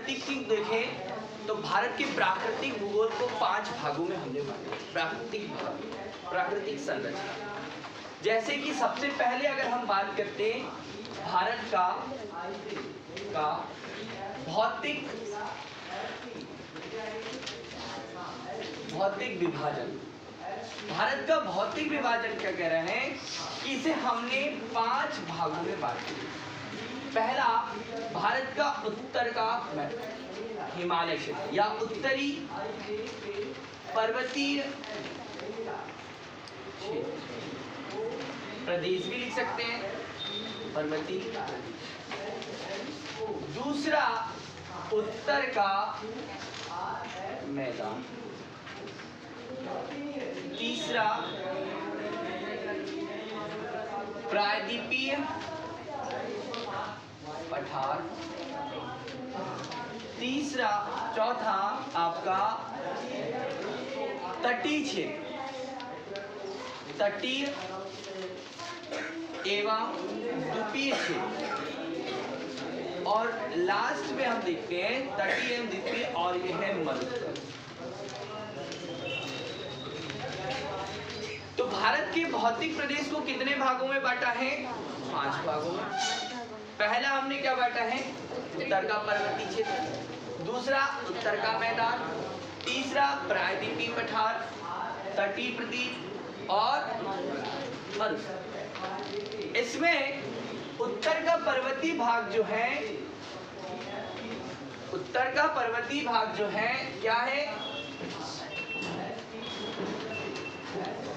देखें तो भारत के प्राकृतिक भूगोल को 5 भागों में हमने बांटा। प्राकृतिक संरचना, जैसे कि सबसे पहले अगर हम बात करते हैं भारत का भौतिक विभाजन। भारत का भौतिक विभाजन क्या कह रहे हैं कि इसे हमने 5 भागों में बांटा। पहला, भारत का उत्तर का हिमालय क्षेत्र या उत्तरी पर्वतीय प्रदेश भी लिख सकते हैं, पर्वतीय। दूसरा, उत्तर का मैदान। तीसरा, प्रायद्वीपीय पठार। चौथा आपका तटीय क्षेत्र, तटीय एवं द्वीपीय क्षेत्र। और लास्ट में हम देखते हैं तटीय एवं द्वीपीय, और यह है मरुस्थल। तो भारत के भौतिक प्रदेश को कितने भागों में बांटा है? 5 भागों में। पहला हमने क्या बांटा है? उत्तर का पर्वतीय क्षेत्र। दूसरा, उत्तर का मैदान। तीसरा, प्रायद्वीपीय पठार, तटीय प्रदेश और मरुस्थल। इसमें उत्तर का पर्वतीय भाग जो है, क्या है?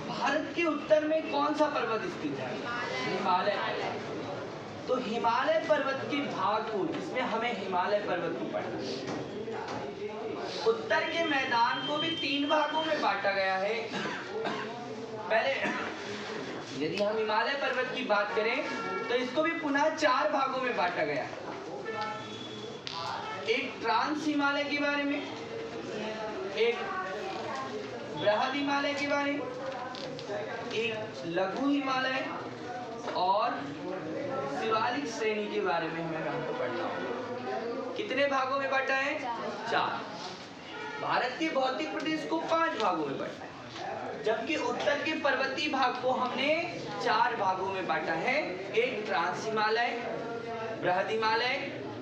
भारत के उत्तर में कौन सा पर्वत स्थित है? हिमालय पर्वत। तो हिमालय पर्वत के भाग को, जिसमें हमें हिमालय पर्वत को पढ़ना है। उत्तर के मैदान को भी 3 भागों में बांटा गया है। पहले यदि हम हिमालय पर्वत की बात करें तो इसको भी पुनः 4 भागों में बांटा गया है। एक ट्रांस हिमालय के बारे में, एक बृहद हिमालय के बारे में, एक लघु हिमालय और शिवालिक श्रेणी के बारे में हमें यहाँ पर पढ़ना होगा। कितने भागों में बांटा है? 4। भारत के भौतिक प्रदेश को 5 भागों में बांटा है, जबकि उत्तर के पर्वतीय भाग को हमने 4 भागों में बांटा है। एक ट्रांस हिमालय, बृहद हिमालय,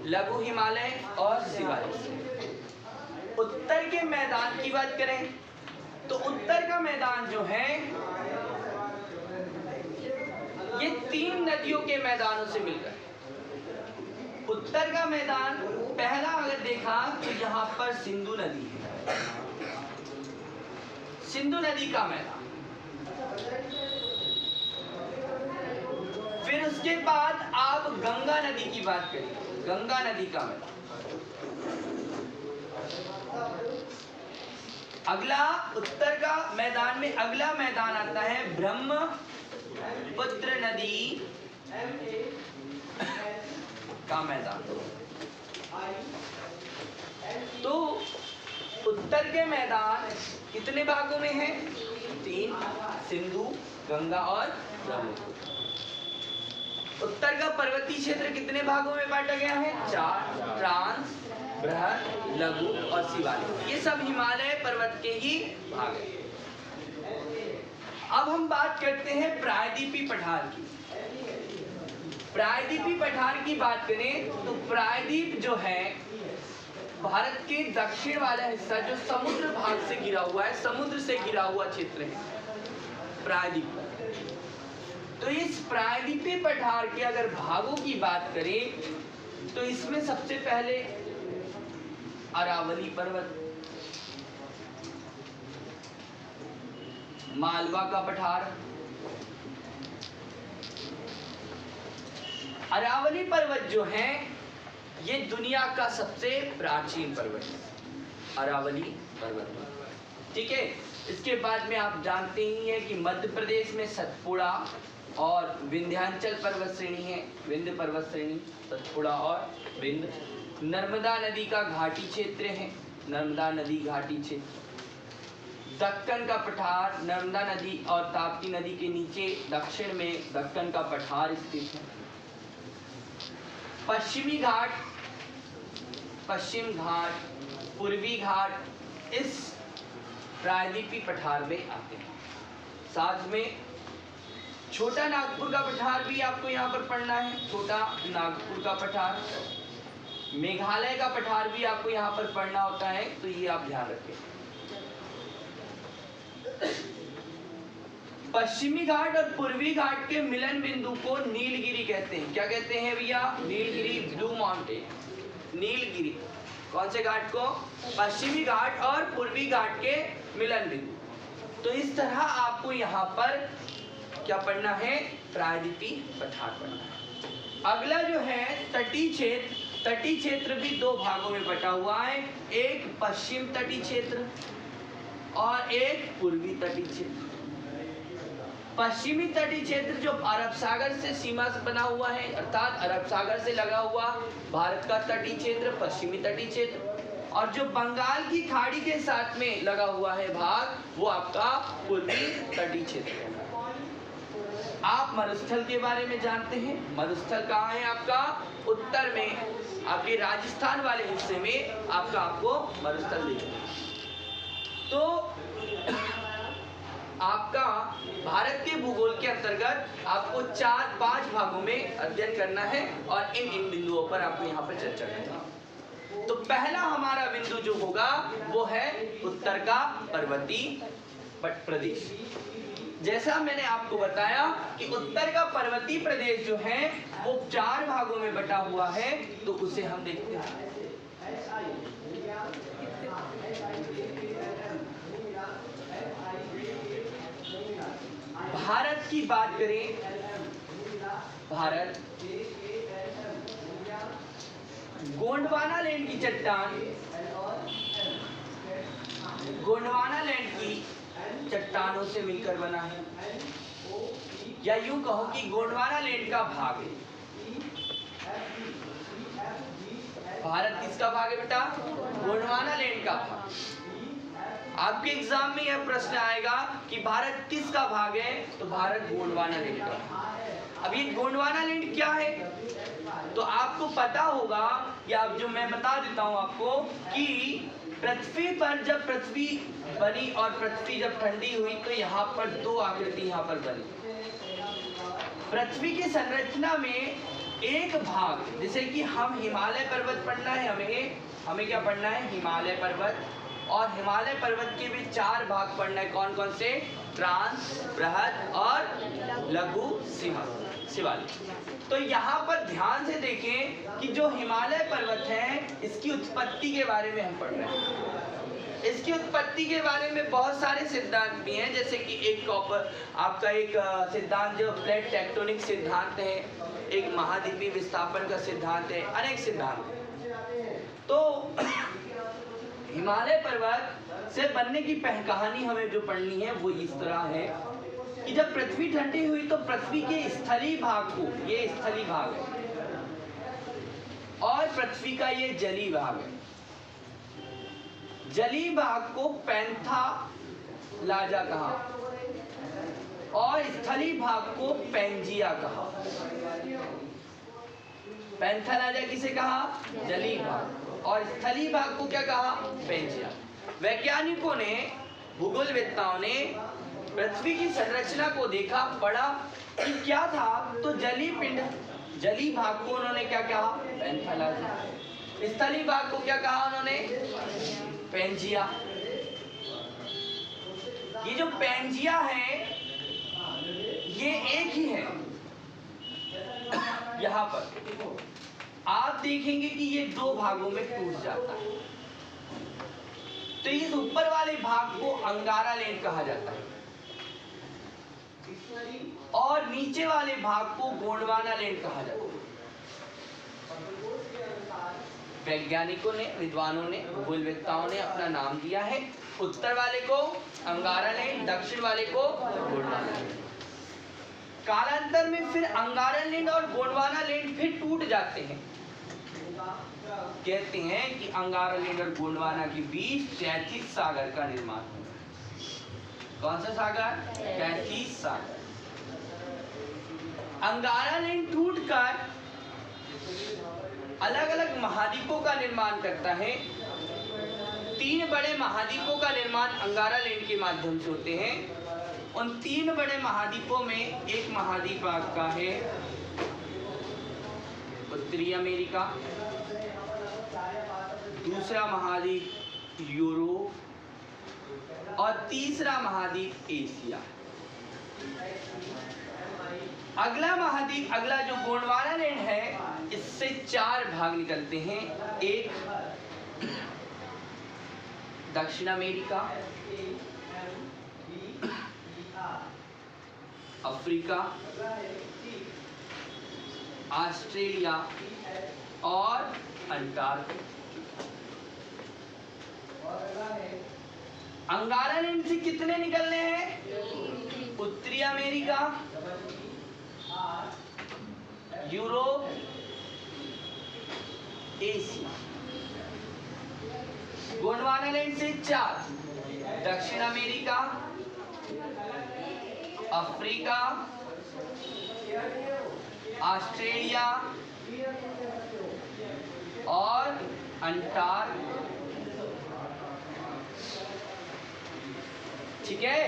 लघु हिमालय और शिवालिक। उत्तर के मैदान की बात करें तो उत्तर का मैदान जो है ये 3 नदियों के मैदानों से मिलकर है। उत्तर का मैदान पहला अगर देखा तो यहाँ पर सिंधु नदी है, सिंधु नदी का मैदान। फिर उसके बाद आप गंगा नदी की बात करें, गंगा नदी का मैदान। अगला उत्तर का मैदान में अगला मैदान आता है ब्रह्मपुत्र नदी का मैदान। तो उत्तर के मैदान कितने भागों में है? 3, सिंधु, गंगा और ब्रह्मपुत्र। उत्तर का पर्वतीय क्षेत्र कितने भागों में बांटा गया है? 4, ट्रांस, बृहद, लघु और शिवालिक। ये सब हिमालय पर्वत के ही भाग हैं। अब हम बात करते हैं प्रायद्वीपीय पठार की। प्रायद्वीपीय पठार की बात करें तो प्रायद्वीप जो है भारत के दक्षिण वाला हिस्सा जो समुद्र भाग से घिरा हुआ है, समुद्र से घिरा हुआ क्षेत्र है प्रायद्वीप। तो इस प्रायद्वीपीय पठार के अगर भागों की बात करें तो इसमें सबसे पहले अरावली पर्वत, मालवा का पठार। अरावली पर्वत जो है ये दुनिया का सबसे प्राचीन पर्वत है, अरावली पर्वत। ठीक है। इसके बाद में आप जानते ही हैं कि मध्य प्रदेश में सतपुड़ा और विंध्याचल पर्वत श्रेणी है, विंध्य पर्वत श्रेणी, सतपुड़ा और विंध्य। नर्मदा नदी का घाटी क्षेत्र है, नर्मदा नदी घाटी क्षेत्र। दक्कन का पठार, नर्मदा नदी और ताप्ती नदी के नीचे दक्षिण में दक्कन का पठार स्थित है। पश्चिमी घाट पश्चिम घाट, पूर्वी घाट इस प्रायद्वीपीय पठार में आते हैं। साथ में छोटा नागपुर का पठार भी आपको यहाँ पर पढ़ना है। छोटा नागपुर का पठार, मेघालय का पठार भी आपको यहाँ पर पढ़ना होता है, तो ये आप ध्यान रखें। पश्चिमी घाट और पूर्वी घाट के मिलन बिंदु को नीलगिरी कहते हैं। क्या कहते हैं भैया? Nilgiri, blue mountain. नीलगिरी कौन से घाट को? पश्चिमी घाट और पूर्वी घाट के मिलन बिंदु। तो इस तरह आपको यहाँ पर क्या पढ़ना है? प्रायद्वीपीय पठार पढ़ना है। अगला जो है तटीय क्षेत्र। तटीय क्षेत्र भी दो भागों में बटा हुआ है, एक पश्चिम तटीय क्षेत्र और एक पूर्वी तटीय क्षेत्र। पश्चिमी तटीय क्षेत्र जो अरब सागर से सीमा से बना हुआ है, अर्थात अरब सागर से लगा हुआ भारत का तटीय क्षेत्र पश्चिमी तटीय क्षेत्र, और जो बंगाल की खाड़ी के साथ में लगा हुआ है भाग, वो आपका पूर्वी तटीय क्षेत्र है। आप मरुस्थल के बारे में जानते हैं। मरुस्थल कहाँ है आपका? उत्तर में, आपके राजस्थान वाले हिस्से में आपको मरुस्थल दिखेगा। तो आपका भारत के भूगोल के अंतर्गत आपको 4-5 भागों में अध्ययन करना है और इन बिंदुओं पर आपको यहाँ पर चर्चा करना है। तो पहला हमारा बिंदु जो होगा वो है उत्तर का पर्वतीय प्रदेश। जैसा मैंने आपको बताया कि उत्तर का पर्वतीय प्रदेश जो है वो 4 भागों में बटा हुआ है, तो उसे हम देखते हैं। भारत की बात करें, भारत गोंडवाना लैंड की चट्टान, गोंडवाना लैंड की चट्टानों से मिलकर बना है, या यूं कहो कि गोंडवाना लैंड का भाग है। भारत किसका भाग है बेटा? गोंडवाना लैंड का भाग। आपके एग्जाम में यह प्रश्न आएगा कि भारत किसका भाग है, तो भारत गोंडवाना लैंड का। अब ये गोंडवाना लैंड क्या है, तो आपको पता होगा, या जो मैं बता देता हूं आपको, कि पृथ्वी पर जब पृथ्वी बनी और पृथ्वी जब ठंडी हुई तो यहाँ पर 2 आकृति यहाँ पर बनी। पृथ्वी की संरचना में एक भाग, जैसे कि हम हिमालय पर्वत पढ़ना है, हमें क्या पढ़ना है? हिमालय पर्वत। और हिमालय पर्वत के भी 4 भाग पढ़ना है। कौन कौन से? ट्रांस, बृहद और लघु शिवालिक। तो यहाँ पर ध्यान से देखें कि जो हिमालय पर्वत है, इसकी उत्पत्ति के बारे में हम पढ़ रहे हैं। इसकी उत्पत्ति के बारे में बहुत सारे सिद्धांत भी हैं, जैसे कि एक आपका एक सिद्धांत जो प्लेट टेक्टोनिक सिद्धांत है, एक महाद्वीपीय विस्थापन का सिद्धांत है, अनेक सिद्धांत हैं। तो हिमालय पर्वत से बनने की कहानी हमें जो पढ़नी है वो इस तरह है कि जब पृथ्वी ठंडी हुई तो पृथ्वी के स्थलीय भाग को, ये स्थलीय भाग है, और पृथ्वी का ये जलीय भाग है, जलीय भाग को पैंथालाजा कहा और स्थलीय भाग को पैंजिया कहा। पैंथालाजा किसे कहा? जलीय भाग। और स्थलीय भाग को क्या कहा? पैंजिया। वैज्ञानिकों ने, भूगोलवेत्ताओं ने पृथ्वी की संरचना को देखा, पढ़ा कि क्या था, तो जलीय पिंड, जलीय भाग को उन्होंने क्या कहा? पैंथालाजा। स्थलीय भाग को क्या कहा उन्होंने? पैंजिया। ये जो पैंजिया है ये एक ही है। यहाँ पर आप देखेंगे कि ये 2 भागों में टूट जाता है। तो इस ऊपर वाले भाग को अंगारा लैंड कहा जाता है और नीचे वाले भाग को गोंडवाना लैंड कहा जाता है। वैज्ञानिकों ने, विद्वानों ने, भूगोलवेत्ताओं ने अपना नाम दिया है। उत्तर वाले को अंगारा लैंड, दक्षिण वाले को गोंडवाना लैंड। कालांतर में फिर अंगारा लैंड और गोंडवाना लैंड फिर टूट जाते हैं। कहते हैं कि अंगारा लैंड और गोंडवाना के बीच तैतीस सागर का निर्माण हुआ। कौन सा सागर? तैतीस सागर। अंगारा लैंड टूटकर अलग अलग महाद्वीपों का निर्माण करता है। 3 बड़े महाद्वीपों का निर्माण अंगारा लैंड के माध्यम से होते हैं। उन 3 बड़े महाद्वीपों में एक महाद्वीप आपका है उत्तरी अमेरिका, दूसरा महाद्वीप यूरोप और तीसरा महाद्वीप एशिया। अगला महाद्वीप, अगला जो गोंडवाना लैंड है, इससे 4 भाग निकलते हैं। एक दक्षिण अमेरिका, अफ्रीका, ऑस्ट्रेलिया और अंटार्कटिका। अंगारा लैंड से कितने निकलने हैं? उत्तरी America, Europe, Asia. Gondwana land से 4, दक्षिण अमेरिका, अफ्रीका, ऑस्ट्रेलिया और अंटार्कटिका। ठीक है।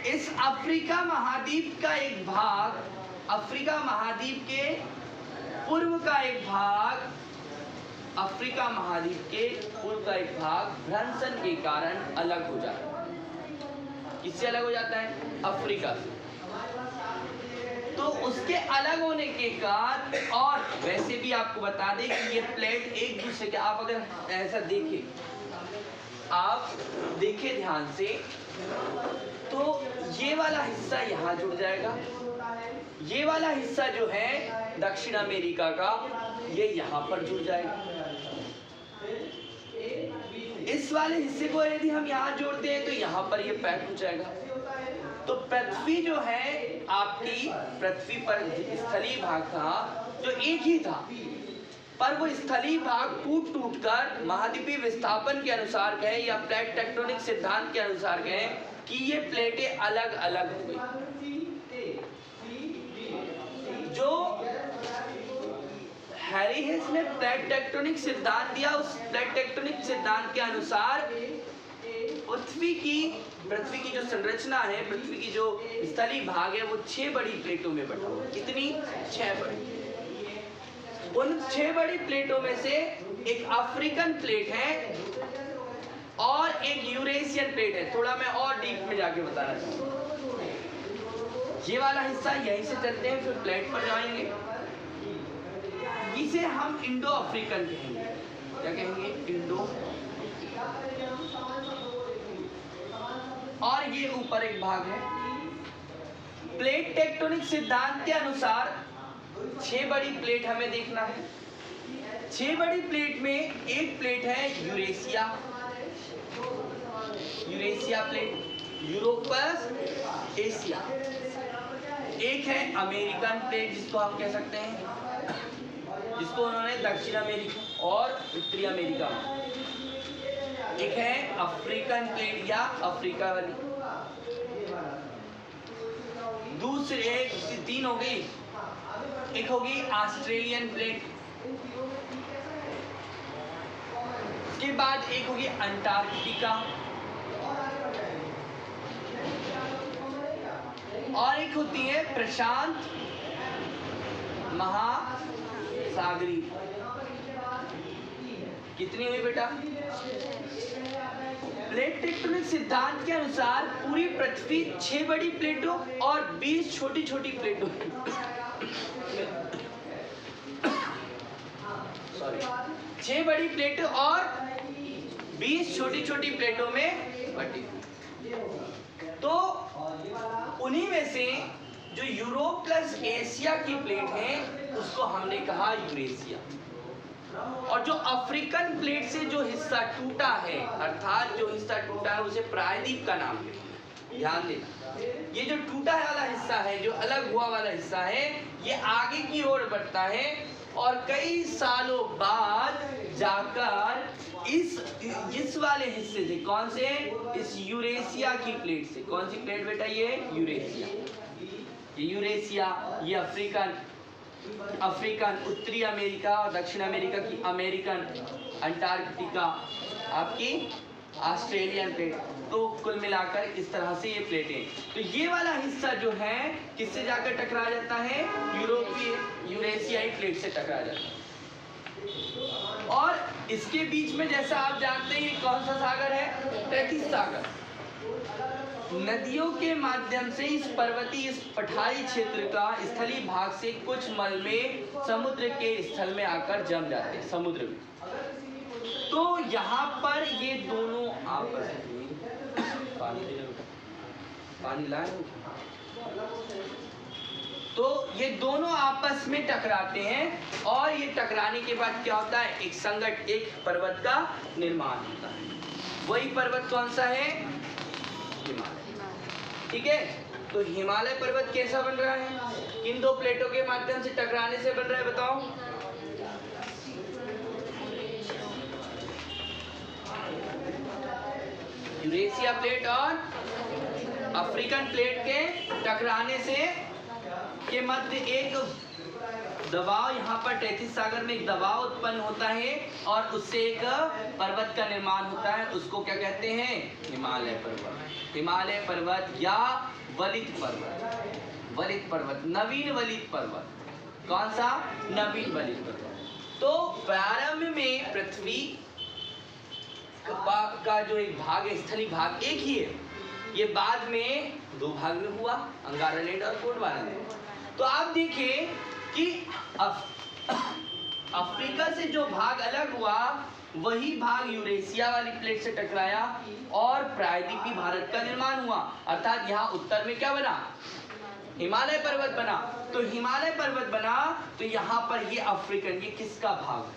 इस अफ्रीका महाद्वीप का एक भाग, अफ्रीका महाद्वीप के पूर्व का एक भाग, अफ्रीका महाद्वीप के पूर्व का एक भाग भ्रंशन के कारण अलग हो जाता है। किससे अलग हो जाता है? अफ्रीका से। तो उसके अलग होने के कारण, और वैसे भी आपको बता दें कि ये प्लेट एक दूसरे के, आप अगर ऐसा देखें, आप देखें ध्यान से, तो ये वाला हिस्सा यहाँ जुड़ जाएगा, ये वाला हिस्सा जो है दक्षिण अमेरिका का, ये यहाँ पर जुड़ जाएगा। इस वाले हिस्से को यदि हम यहाँ जोड़ते हैं तो यहाँ पर ये पैक हो जाएगा। तो पृथ्वी जो है आपकी, पृथ्वी पर स्थलीय भाग था जो एक ही था, पर वो स्थलीय भाग टूट टूट कर महाद्वीपीय विस्थापन के अनुसार कहें या प्लेट टेक्टोनिक सिद्धांत के अनुसार कहें कि ये प्लेटें अलग अलग हुई। जो हैरी हेस ने प्लेट टेक्टोनिक सिद्धांत दिया, उस प्लेट टेक्टोनिक सिद्धांत के अनुसार पृथ्वी की जो संरचना है, पृथ्वी की जो स्थलीय भाग है, वो 6 बड़ी प्लेटों में बटा हुआ है। कितनी? 6 बड़ी। उन 6 बड़ी प्लेटों में से एक अफ्रीकन प्लेट है और एक यूरेशियन प्लेट है। थोड़ा मैं और डीप में जाके बताना चाहूँगा। ये वाला हिस्सा यहीं से चलते हैं, फिर प्लेट पर जाएंगे। इसे हम इंडो अफ्रीकन कहेंगे। क्या कहेंगे? इंडो। और ये ऊपर एक भाग है। प्लेट टेक्टोनिक सिद्धांत के अनुसार 6 बड़ी प्लेट हमें देखना है। 6 बड़ी प्लेट में एक प्लेट है यूरेशिया, यूरेशिया प्लेट, यूरोपस, एशिया। एक है अमेरिकन प्लेट, जिसको हम कह सकते हैं, जिसको उन्होंने दक्षिण अमेरिका और उत्तरी अमेरिका। एक है अफ्रीकन प्लेट या अफ्रीका वाली। दूसरे 3 हो गई। एक होगी ऑस्ट्रेलियन प्लेट, उसके बाद एक होगी अंटार्कटिका, और एक होती है प्रशांत महासागरीय। कितनी हुई बेटा? प्लेट टेक्टोनिक सिद्धांत के अनुसार पूरी पृथ्वी 6 बड़ी प्लेटों और 20 छोटी छोटी प्लेटों सॉरी 6 बड़ी प्लेटों और 20 छोटी छोटी प्लेटों में बटी। तो उन्हीं में से जो यूरोप प्लस एशिया की प्लेट है उसको हमने कहा यूरेशिया, और जो अफ्रीकन प्लेट से जो हिस्सा टूटा है, अर्थात जो हिस्सा टूटा है उसे प्रायद्वीप का नाम है। ध्यान देना, ये जो टूटा वाला हिस्सा है, जो अलग हुआ वाला हिस्सा है, ये आगे की ओर बढ़ता है और कई सालों बाद जाकर इस वाले हिस्से से, कौन से? इस यूरेशिया की प्लेट से। कौन सी प्लेट बेटा? ये यूरेशिया। ये यूरेशिया, ये अफ्रीकन अफ्रीकन, उत्तरी अमेरिका और दक्षिण अमेरिका की अमेरिकन, अंटार्कटिका आपकी ऑस्ट्रेलियन प्लेट। तो कुल मिलाकर इस तरह से ये प्लेटें, तो ये वाला हिस्सा जो है किससे जाकर टकरा जाता है, यूरेशियाई प्लेट से टकरा जाता है। और इसके बीच में जैसा आप जानते हैं ये कौन सा सागर है, तैतीस सागर। नदियों के माध्यम से इस पर्वतीय, इस पठारी क्षेत्र का स्थलीय भाग से कुछ मलबे समुद्र के स्थल में आकर जम जाते हैं समुद्र में। तो यहाँ पर ये दोनों आपस में पानी लाए, तो ये दोनों आपस में टकराते हैं और ये टकराने के बाद क्या होता है, एक संकट, एक पर्वत का निर्माण होता है। वही पर्वत कौन सा है, हिमालय। ठीक है, तो हिमालय पर्वत कैसा बन रहा है, किन दो प्लेटों के माध्यम से टकराने से बन रहा है, बताओ। यूरेशिया प्लेट और अफ्रीकन प्लेट के टकराने से के मध्य एक दबाव, यहाँ पर तैतीस सागर में एक दबाव उत्पन्न होता है और उससे एक पर्वत का निर्माण होता है। उसको क्या कहते हैं, हिमालय पर्वत। हिमालय पर्वत या वलित पर्वत, वलित पर्वत, नवीन वलित पर्वत। कौन सा, नवीन वलित पर्वत। तो प्रारंभ में पृथ्वी का जो एक भाग है, स्थलीय भाग एक ही है, ये बाद में दो भाग में हुआ, अंगारा लैंड और गोंडवाना लैंड। तो आप देखिए कि अफ्रीका से जो भाग अलग हुआ वही भाग यूरेशिया वाली प्लेट से टकराया और प्रायद्वीपीय भारत का निर्माण हुआ। अर्थात यहाँ उत्तर में क्या बना, हिमालय पर्वत बना। तो हिमालय पर्वत बना तो यहाँ पर ये अफ्रीकन, ये किसका भाग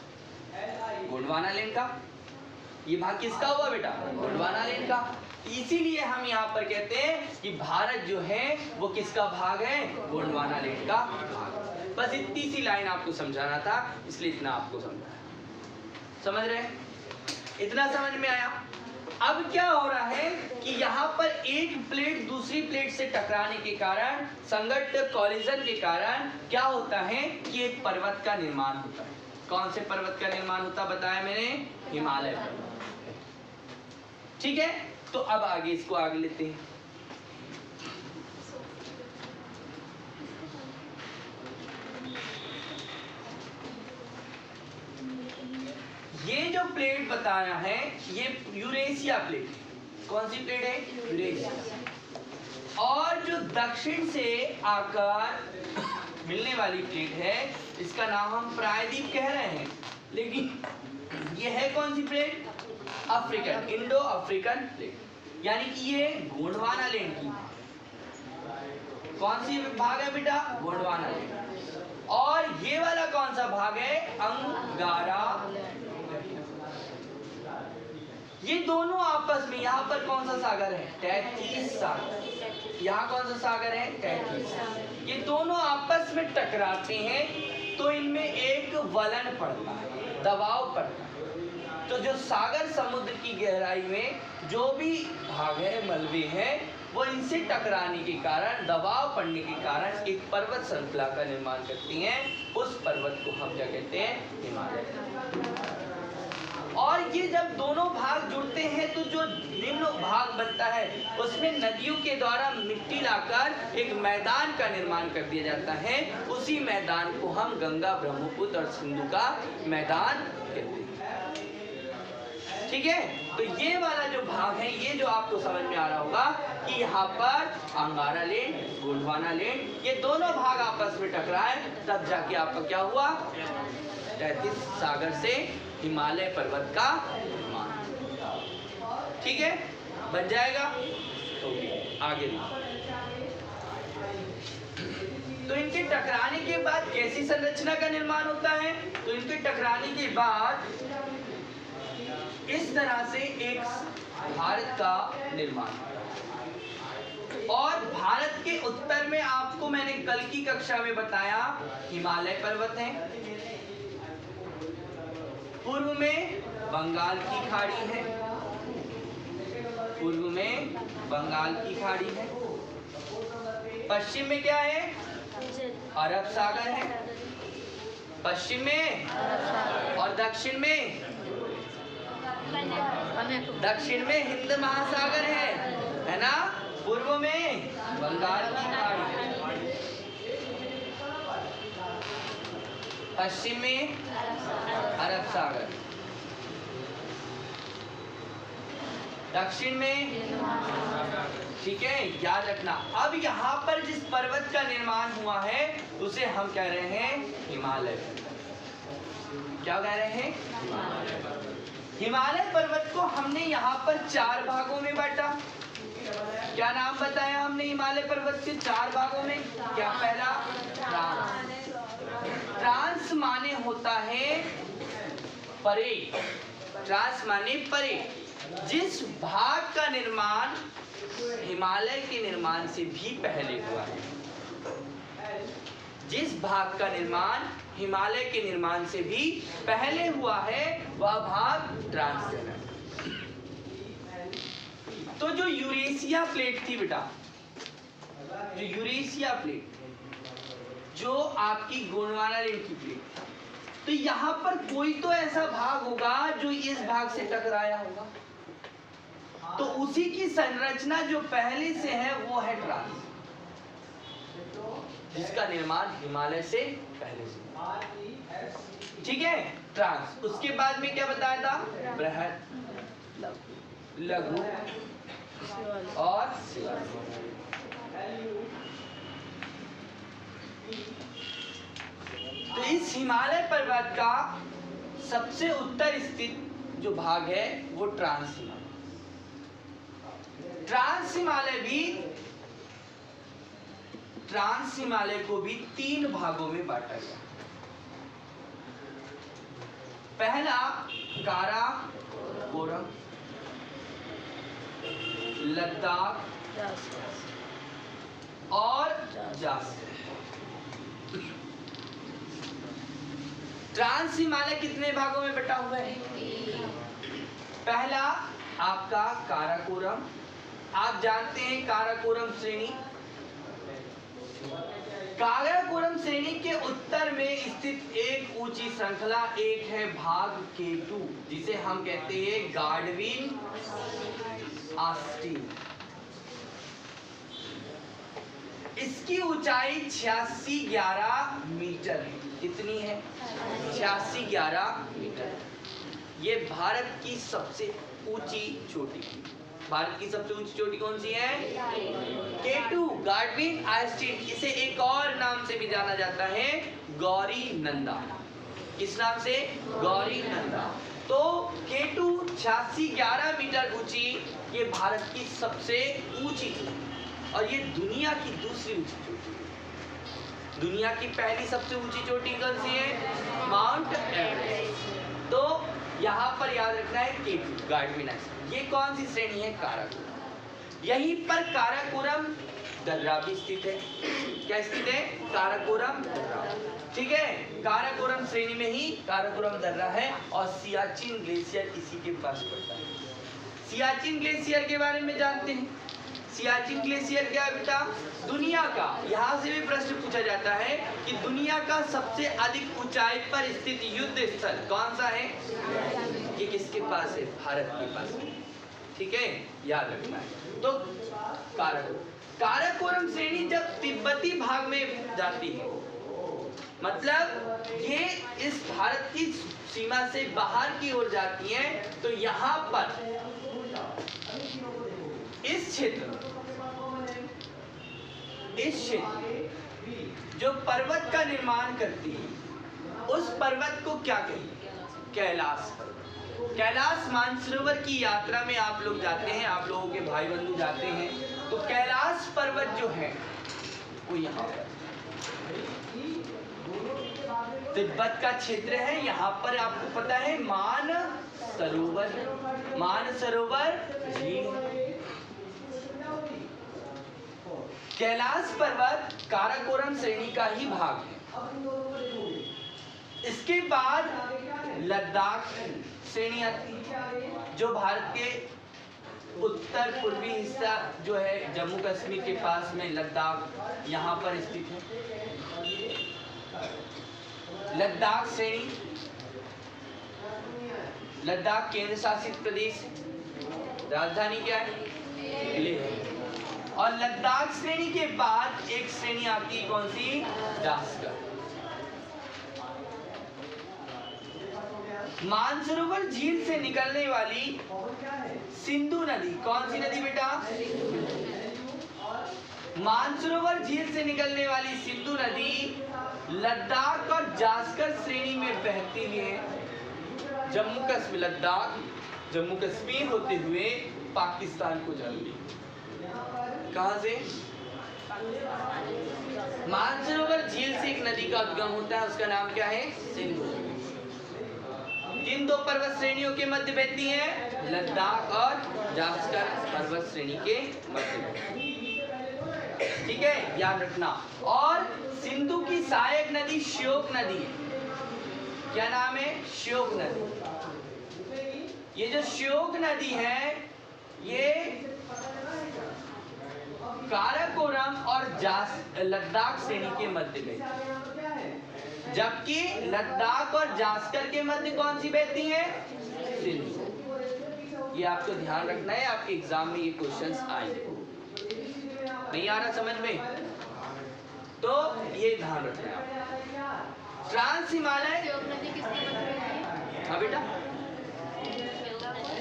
है, गोंडवाना लैंड का। ये भाग किसका हुआ बेटा, गोंडवाना लैंड का। इसीलिए हम यहाँ पर कहते हैं कि भारत जो है वो किसका भाग है, गोंडवाना लैंड का भाग। बस इतनी सी लाइन आपको समझाना था, इसलिए इतना आपको समझाया। समझ रहे हैं, इतना समझ में आया। अब क्या हो रहा है कि यहाँ पर एक प्लेट दूसरी प्लेट से टकराने के कारण, संघट्ट कॉलिजन के कारण क्या होता है कि एक पर्वत का निर्माण होता है। कौन से पर्वत का निर्माण होता बताया मैंने, हिमालय पर्वत। ठीक है, तो अब आगे इसको आगे लेते हैं। ये जो प्लेट बताया है ये यूरेशिया प्लेट है। कौन सी प्लेट है, यूरेशिया। और जो दक्षिण से आकर मिलने वाली प्लेट है इसका नाम हम प्रायद्वीप कह रहे हैं, लेकिन ये है कौन सी plate, African, Indo African plate. यानी कि ये गोंडवाना लैंड की, कौन सी भाग है बेटा, गोंडवाना लैंड। और ये वाला कौन सा भाग है, अंगारा। ये दोनों आपस में, यहाँ पर कौन सा सागर है, तैतीस सागर। यहाँ कौन सा सागर है, तैतीस। ये दोनों आपस में टकराते हैं तो इनमें एक वलन पड़ता है, दबाव पड़ता है। तो जो सागर समुद्र की गहराई में जो भी भाग है, मलबे हैं, वो इनसे टकराने के कारण, दबाव पड़ने के कारण एक पर्वत श्रृंखला का निर्माण करती हैं। उस पर्वत को हम क्या कहते हैं, हिमालय। और ये जब दोनों भाग जुड़ते हैं तो जो निम्न भाग बनता है उसमें नदियों के द्वारा मिट्टी लाकर एक मैदान का निर्माण कर दिया जाता है। उसी मैदान को हम गंगा, ब्रह्मपुत्र और सिंधु का मैदान कहते हैं। ठीक है, तो ये वाला जो भाग है, ये जो आपको समझ में आ रहा होगा कि यहाँ पर अंगारा लैंड, गोंडवाना लैंड, ये दोनों भाग आपस में टकराए, तब जाके आपका क्या हुआ, तैतीस सागर से हिमालय पर्वत का निर्माण। ठीक है, बन जाएगा। तो आगे तो इनके टकराने के बाद कैसी संरचना का निर्माण होता है, तो इनके टकराने के बाद इस तरह से एक भारत का निर्माण होता है। और भारत के उत्तर में आपको मैंने कल की कक्षा में बताया हिमालय पर्वत है, पूर्व में बंगाल की खाड़ी है, पूर्व में बंगाल की खाड़ी है, पश्चिम में क्या है, अरब सागर है, पश्चिम में और दक्षिण में, दक्षिण में हिंद महासागर है ना, पूर्व में बंगाल की खाड़ी, पश्चिम में अरब सागर, दक्षिण में, ठीक है, याद रखना। अब यहाँ पर जिस पर्वत का निर्माण हुआ है उसे हम कह रहे हैं हिमालय। क्या कह रहे हैं? हिमालय पर्वत को हमने यहाँ पर 4 भागों में बांटा। क्या नाम बताया हमने हिमालय पर्वत के 4 भागों में? क्या? पहला ट्रांस। ट्रांस माने होता है परे, ट्रांस माने परे। जिस भाग का निर्माण हिमालय के निर्माण से भी पहले हुआ है, जिस भाग का निर्माण हिमालय के निर्माण से भी पहले हुआ है वह भाग ट्रांस है। तो जो यूरेशिया प्लेट थी बेटा, जो यूरेशिया प्लेट, जो आपकी गोंडवाना रेंज की प्लेट, तो यहाँ पर कोई तो ऐसा भाग होगा जो इस भाग से टकराया होगा, तो उसी की संरचना जो पहले से है वो है ट्रांस, जिसका निर्माण हिमालय से पहले से, ठीक है, ट्रांस। उसके बाद में क्या बताया था? बृहद, लघु और तो इस हिमालय पर्वत का सबसे उत्तर स्थित जो भाग है वो ट्रांस हिमालय। ट्रांस हिमालय को भी 3 भागों में बांटा गया। पहला काराकोरम, लद्दाख और जास्कर। ट्रांस हिमालय कितने भागों में बटा हुआ है? पहला आपका काराकोरम, आप जानते हैं काराकोरम श्रेणी। काराकोरम श्रेणी के उत्तर में स्थित एक ऊंची श्रृंखला, एक है भाग K2 जिसे हम कहते हैं गाडविन आस्टीन। इसकी ऊंचाई 8611 मीटर है। कितनी है? 8611 मीटर। ये भारत की सबसे ऊंची चोटी। भारत की सबसे ऊंची चोटी कौन सी है? K2 गाडविन Austin. इसे एक और नाम से भी जाना जाता है, गौरी नंदा। किस नाम से? गौरी नंदा। तो K2 8611 मीटर ऊंची, ये भारत की सबसे ऊंची चोटी और ये दुनिया की दूसरी ऊंची चोटी। दुनिया की पहली सबसे ऊंची चोटी कौन सी है? Mount Everest. तो यहाँ पर याद रखना है K2 गाडविन आस्टीन। ये कौन सी श्रेणी है? काराकोरम। यहीं पर काराकोरम दर्रा भी स्थित है। क्या स्थित है? काराकोरम दर्रा। ठीक है, काराकोरम श्रेणी में ही काराकोरम दर्रा है और सियाचिन ग्लेशियर इसी के पास पड़ता है। सियाचिन ग्लेशियर के बारे में जानते हैं? सियाचिन ग्लेशियर क्या है बेटा? दुनिया का, यहाँ से भी प्रश्न पूछा जाता है कि दुनिया का सबसे अधिक ऊंचाई पर स्थित युद्ध स्थल कौन सा है? ये किसके पास है? भारत के पास है। ठीक है, याद रखना है। तो काराकोरम श्रेणी जब तिब्बती भाग में जाती है, मतलब ये इस भारत की सीमा से बाहर की ओर जाती है, तो यहाँ पर इस क्षेत्र जो पर्वत का निर्माण करती है उस पर्वत को क्या कहेंगे? कैलाश पर्वत। कैलाश मानसरोवर की यात्रा में आप लोग जाते हैं, आप लोगों के भाई बंधु जाते हैं, तो कैलाश पर्वत जो है वो यहाँ पर तिब्बत का क्षेत्र है। यहाँ पर आपको पता है मानसरोवर झील। कैलाश पर्वत काराकोरम श्रेणी का ही भाग है। इसके बाद लद्दाख श्रेणी आती है, जो भारत के उत्तर पूर्वी हिस्सा जो है जम्मू कश्मीर के पास में लद्दाख यहाँ पर स्थित है। लद्दाख श्रेणी, लद्दाख केंद्र शासित प्रदेश, राजधानी क्या है लेह। और लद्दाख श्रेणी के बाद एक श्रेणी आती है कौन सी, जास्कर। मानसरोवर झील से निकलने वाली सिंधु नदी, कौन सी नदी बेटा, मानसरोवर झील से निकलने वाली सिंधु नदी लद्दाख और जास्कर श्रेणी में बहती हुई जम्मू कश्मीर, लद्दाख जम्मू कश्मीर होते हुए पाकिस्तान को जाती है। कहां से, मानसरोवर झील से एक नदी का उद्गम होता है, उसका नाम क्या है, सिंधु। किन दो पर्वत श्रेणियों के मध्य बहती है, लद्दाख और जास्कर पर्वत श्रेणी के मध्य। ठीक है, याद रखना। और सिंधु की सहायक नदी श्योक नदी है। क्या नाम है, श्योक नदी। ये जो श्योक नदी है ये काराकोरम और लद्दाख श्रेणी के मध्य बहती है, जबकि लद्दाख और जास्कर के मध्य कौन सी बहती है, सिंधु। ये आपको ध्यान रखना है, आपके एग्जाम में ये क्वेश्चंस आएंगे। नहीं आ रहा समझ में, तो ये ध्यान रखना है। ट्रांस हिमालय, हाँ बेटा,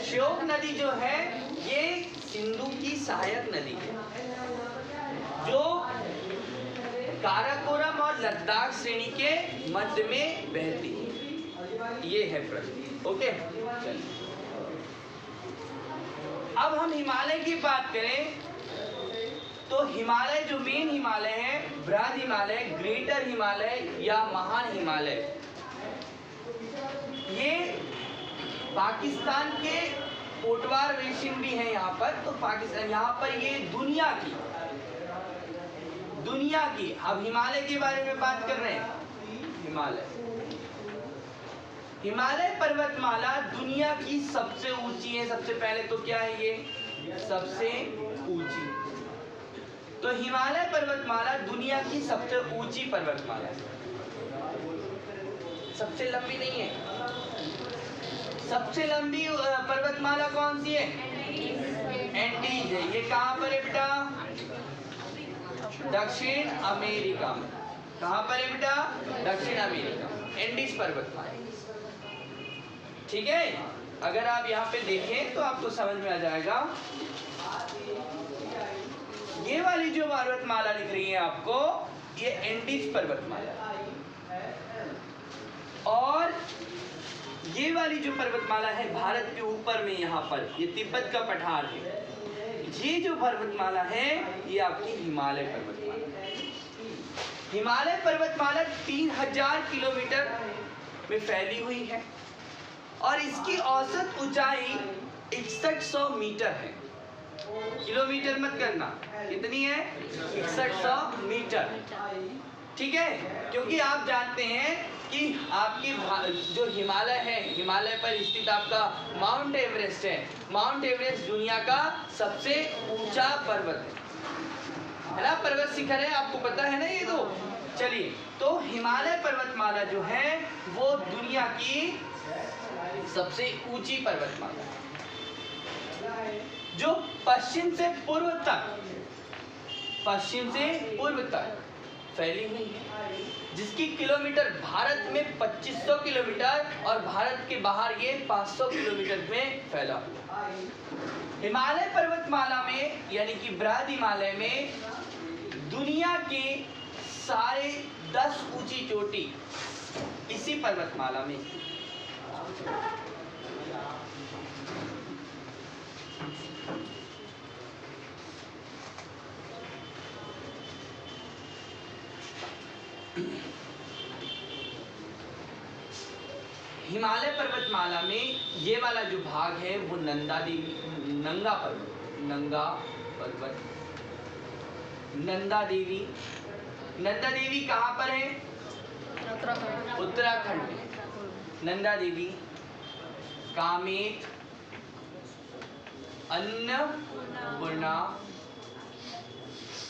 श्योक नदी जो है ये सिंधु की सहायक नदी है, जो काराकोरम और लद्दाख श्रेणी के मध्य में बहती है। ये है प्रश्न, ओके। अब हम हिमालय की बात करें तो हिमालय जो मेन हिमालय है, बृहद हिमालय, ग्रेटर हिमालय या महान हिमालय, ये पाकिस्तान के कोटवार रेशिन भी है यहाँ पर। तो पाकिस्तान यहाँ पर ये दुनिया की, अब हिमालय के बारे में बात कर रहे हैं। हिमालय पर्वतमाला दुनिया की सबसे ऊंची है। सबसे पहले तो क्या है, ये सबसे ऊंची। तो हिमालय पर्वतमाला दुनिया की सबसे ऊंची पर्वतमाला है, सबसे लंबी नहीं है। सबसे लंबी पर्वतमाला कौन सी है, एंडीज है। ये कहां पर है बेटा, दक्षिण अमेरिका में। कहां पर है बेटा, दक्षिण अमेरिका, एंडीज पर्वतमाला। ठीक है, अगर आप यहाँ पे देखें तो आपको समझ में आ जाएगा। ये वाली जो पर्वतमाला दिख रही है आपको, ये एंडीज पर्वतमाला, और ये वाली जो पर्वतमाला है भारत के ऊपर में, यहाँ पर ये तिब्बत का पठार है। ये जो पर्वतमाला है ये आपकी हिमालय पर्वतमाला। हिमालय पर्वतमाला 3000 किलोमीटर में फैली हुई है और इसकी औसत ऊंचाई 6100 मीटर है। किलोमीटर मत करना, कितनी है, 6100 मीटर। ठीक है, क्योंकि आप जानते हैं कि आपकी जो हिमालय है, हिमालय पर स्थित आपका माउंट एवरेस्ट है। माउंट एवरेस्ट दुनिया का सबसे ऊंचा पर्वत है ना, पर्वत शिखर है, आपको पता है ना ये दो। चलिए, तो हिमालय पर्वतमाला जो है वो दुनिया की सबसे ऊंची पर्वतमाला है, जो पश्चिम से पूर्व तक फैली हुई है, जिसकी किलोमीटर भारत में 2500 किलोमीटर और भारत के बाहर ये 500 किलोमीटर में फैला हुआ। हिमालय पर्वतमाला में यानी कि बृहद हिमालय में दुनिया की सारे 10 ऊंची चोटी इसी पर्वतमाला में। हिमालय पर्वतमाला में ये वाला जो भाग है वो नंदा देवी कहाँ पर है, उत्तराखंड में। नंदा देवी, कामेत, अन्नपूर्णा,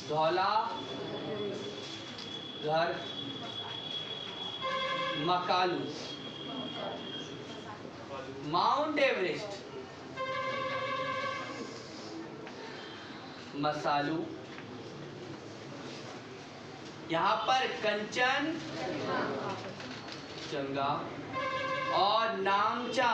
धौला घर, मकालू, माउंट एवरेस्ट, मसालू, यहाँ पर कंचन जंगा और नामचा।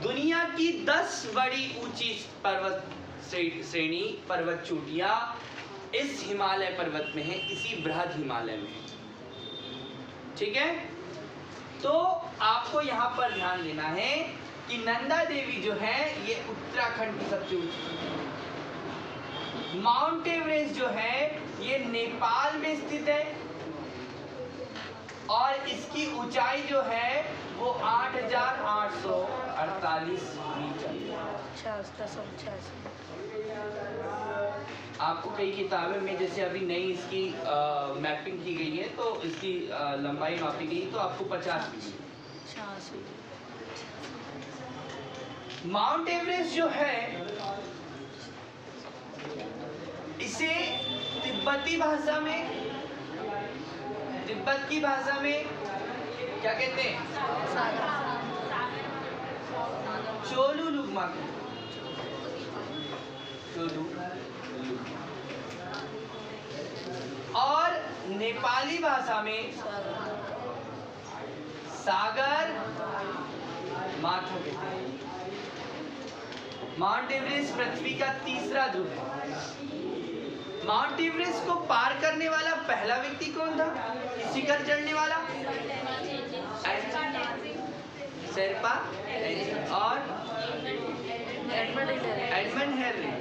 दुनिया की 10 बड़ी ऊंची पर्वत श्रेणी, पर्वत चोटियां इस हिमालय पर्वत में है, इसी बृहद हिमालय में है। ठीक है, तो आपको यहाँ पर ध्यान देना है कि नंदा देवी जो है ये उत्तराखंड की सबसे ऊंची, माउंट एवरेस्ट जो है ये नेपाल में स्थित है और इसकी ऊंचाई जो है वो 8,848 मीटर। आपको कई किताबें में जैसे अभी नई इसकी मैपिंग की गई है तो इसकी लंबाई मापी गई तो आपको 50 मिली। माउंट एवरेस्ट जो है इसे तिब्बती भाषा में, तिब्बत की भाषा में क्या कहते हैं? चोलुलुग्मा, और नेपाली भाषा में सागर माथा कहते हैं। माउंट एवरेस्ट पृथ्वी का तीसरा ध्रुव है। माउंट एवरेस्ट को पार करने वाला पहला व्यक्ति कौन था? शिखर चढ़ने वाला शेरपा और एडमंड हेनरी।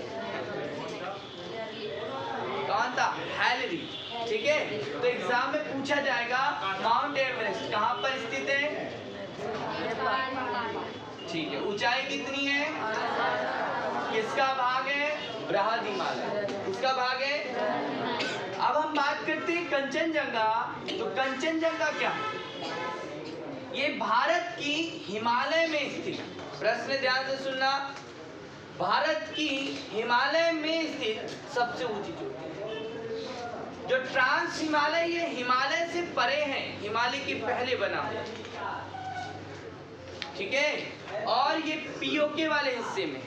कौन था? हेनरी। ठीक है, तो एग्जाम में पूछा जाएगा माउंट एवरेस्ट कहाँ पर स्थित है? ठीक है, ऊंचाई कितनी है? किसका भाग है? बृहद हिमालय। किसका भाग है? अब हम बात करते हैं कंचनजंगा। तो कंचनजंगा क्या? ये भारत की हिमालय में स्थित, प्रश्न ध्यान से सुनना, भारत की हिमालय में स्थित सबसे ऊंची चोटी जो ट्रांस हिमालय, ये हिमालय से परे है, हिमालय के पहले बना हुआ। ठीक है, और ये पीओके वाले हिस्से में है,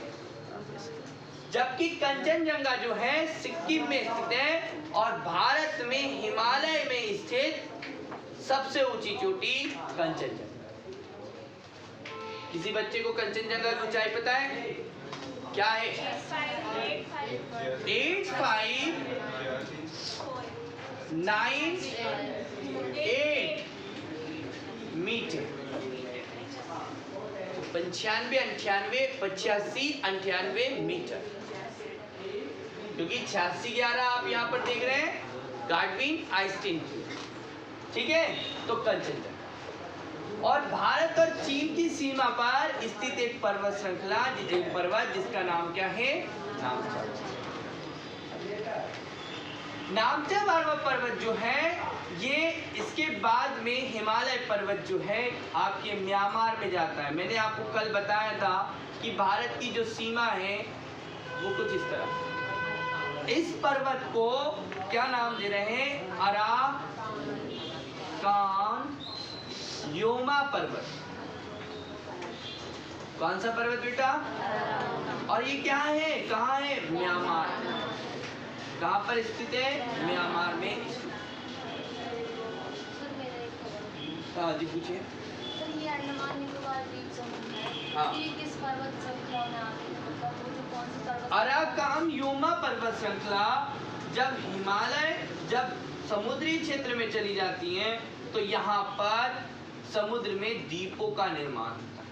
जबकि कंचनजंगा जो है सिक्किम में स्थित है और भारत में हिमालय में स्थित सबसे ऊंची चोटी कंचनजंगा। किसी बच्चे को कंचनजंगा की ऊंचाई पता है? क्या है? 8598 मीटर। 95, 98 मीटर, क्योंकि 8611 आप यहाँ पर देख रहे हैं गाडविन आइंस्टीन। ठीक है, तो कंचनजंगा और भारत और चीन की सीमा पर स्थित एक पर्वत श्रृंखला, एक पर्वत जिसका नाम क्या है? नामचा। नामचा पर्वत जो है ये इसके बाद में हिमालय पर्वत जो है आपके म्यांमार में जाता है। मैंने आपको कल बताया था कि भारत की जो सीमा है वो कुछ इस तरह। इस पर्वत को क्या नाम दे रहे हैं? अराकान योमा पर्वत। कौन सा पर्वत बेटा? और ये क्या है? कहाँ है? म्यांमार। कहाँ पर स्थित है? म्यांमार में। हाँ जी, पूछिए। सर, ये अंडमान निकोबार द्वीप समूह है, हाँ। ये किस पर्वत श्रृंखला में आते हैं? मतलब वो जो कौन सी पर्वत? अराकान योमा पर्वत श्रृंखला जब हिमालय, जब समुद्री क्षेत्र में चली जाती हैं तो यहाँ पर समुद्र में द्वीपों का निर्माण होता है।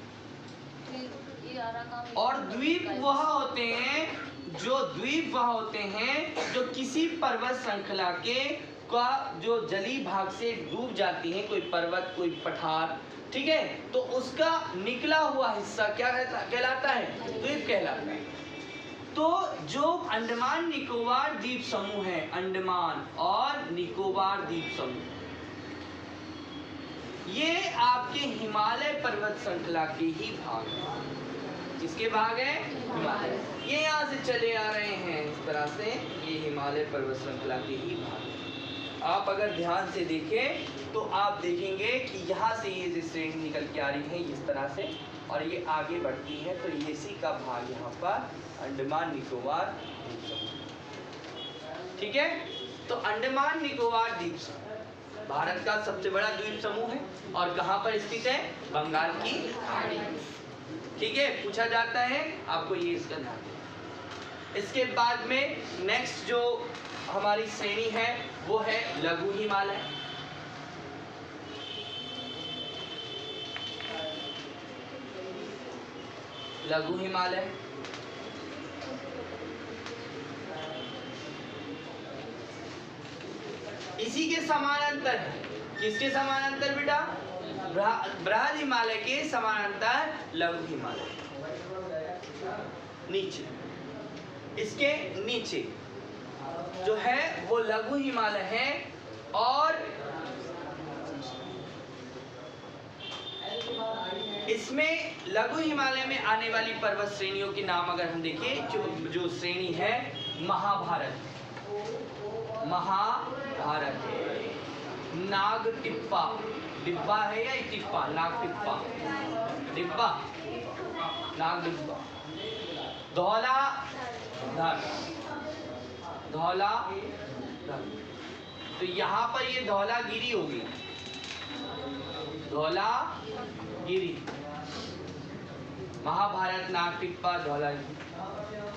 और द्वीप वह होते हैं जो किसी पर्वत श्रृंखला के का जो जली भाग से डूब जाती हैं, कोई पर्वत, कोई पठार। ठीक है, तो उसका निकला हुआ हिस्सा क्या कहलाता है? द्वीप कहलाता है। तो जो अंडमान निकोबार द्वीप समूह है, अंडमान और निकोबार द्वीप समूह, ये आपके हिमालय पर्वत श्रृंखला के ही भाग हैं। किसके भाग है? हिमालय। ये यहाँ से चले आ रहे हैं इस तरह से, ये हिमालय पर्वत श्रृंखला के ही भाग हैं। आप अगर ध्यान से देखें तो आप देखेंगे कि यहाँ से ये श्रेणी निकल के आ रही है इस तरह से, और ये आगे बढ़ती है, तो ये इसी का भाग यहाँ पर अंडमान निकोबार द्वीप समूह। ठीक है, तो अंडमान निकोबार द्वीप समूह भारत का सबसे बड़ा द्वीप समूह है और कहाँ पर स्थित है? बंगाल की खाड़ी। ठीक है, पूछा जाता है आपको, ये इसका ध्यान देना। इसके बाद में नेक्स्ट जो हमारी श्रेणी है वो है लघु हिमालय। लघु हिमालय इसी के समानांतर है। किसके समानांतर बेटा? बृहद हिमालय के समानांतर लघु हिमालय। नीचे, इसके नीचे जो है वो लघु हिमालय है, और इसमें लघु हिमालय में आने वाली पर्वत श्रेणियों के नाम अगर हम देखें, जो श्रेणी है महाभारत, महाभारत, नाग टिप्पा, डिब्बा है या टिप्पा? नाग टिप्पा, डिब्बा, नाग डिब्बा, धौला धर, धौला धर। तो यहाँ पर ये धौलागिरी होगी, धौलागिरी, महाभारत, नाग टिप्पा, धौलागिरी।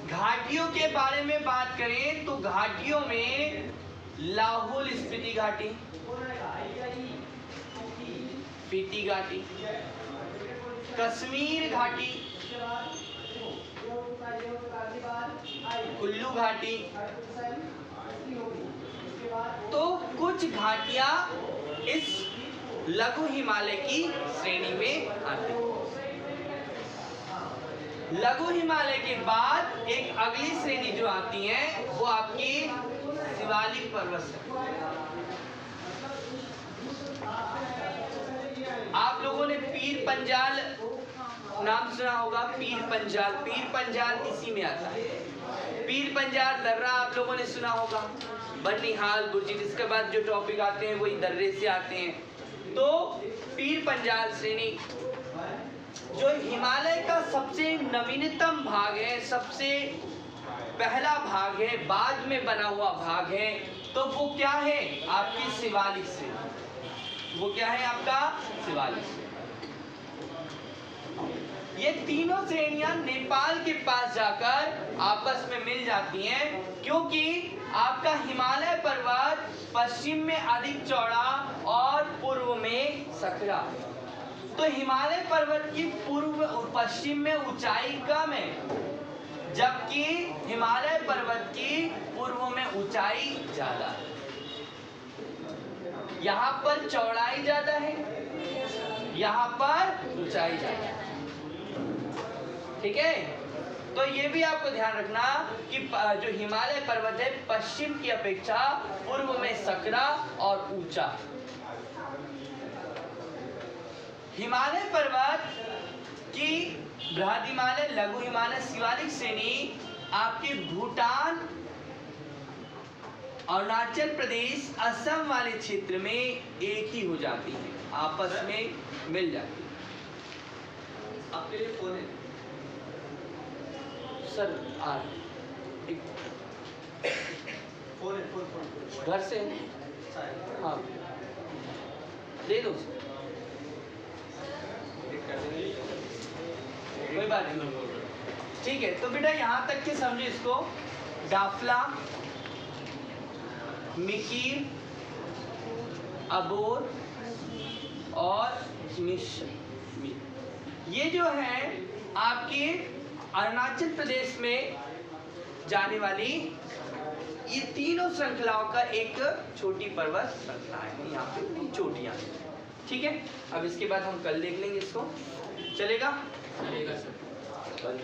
घाटियों के बारे में बात करें तो घाटियों में लाहौल स्पीति घाटी, स्पीति घाटी, कश्मीर घाटी, कुल्लू घाटी। तो कुछ घाटियां इस लघु हिमालय की श्रेणी में आती हैं। लघु हिमालय के बाद एक अगली श्रेणी जो आती है वो आपकी शिवालिक पर्वत है। आप लोगों ने पीर पंजाल नाम सुना होगा, पीर पंजाल, पीर पंजाल इसी में आता है। पीर पंजाल दर्रा आप लोगों ने सुना होगा, बनिहाल, गुरजीत, इसके बाद जो टॉपिक आते हैं वही दर्रे से आते हैं। तो पीर पंजाल श्रेणी जो हिमालय का सबसे नवीनतम भाग है, सबसे पहला भाग है, बाद में बना हुआ भाग है, तो वो क्या है? आपकी शिवालिक श्रेणी। वो क्या है? आपका शिवालिक श्रेणी। ये तीनों श्रेणियां नेपाल के पास जाकर आपस में मिल जाती हैं, क्योंकि आपका हिमालय पर्वत पश्चिम में अधिक चौड़ा और पूर्व में सकरा। तो हिमालय पर्वत की पूर्व और पश्चिम में ऊंचाई कम है, जबकि हिमालय पर्वत की पूर्व में ऊंचाई ज्यादा है। यहाँ पर चौड़ाई ज्यादा है, यहाँ पर ऊंचाई ज्यादा है। ठीक है, तो ये भी आपको ध्यान रखना कि जो हिमालय पर्वत है पश्चिम की अपेक्षा पूर्व में सकरा और ऊंचा। हिमालय पर्वत की बृहद हिमालय, लघु हिमालय, शिवालिक श्रेणी आपके भूटान, अरुणाचल प्रदेश, असम वाले क्षेत्र में एक ही हो जाती है, आपस में मिल जाती है। आपके लिए फोन है सर? फोन है, फोन घर से? हाँ, दे दो, कोई बात नहीं। ठीक है, तो बेटा यहाँ तक के समझो इसको। डाफला, मिकीर, अबोर और मिश्र, ये जो है आपके अरुणाचल प्रदेश में जाने वाली ये तीनों श्रृंखलाओं का एक छोटी पर्वत श्रृंखला है। यहाँ पे चोटियाँ, ठीक है। अब इसके बाद हम कल देख लेंगे इसको, चलेगा? चलेगा सर।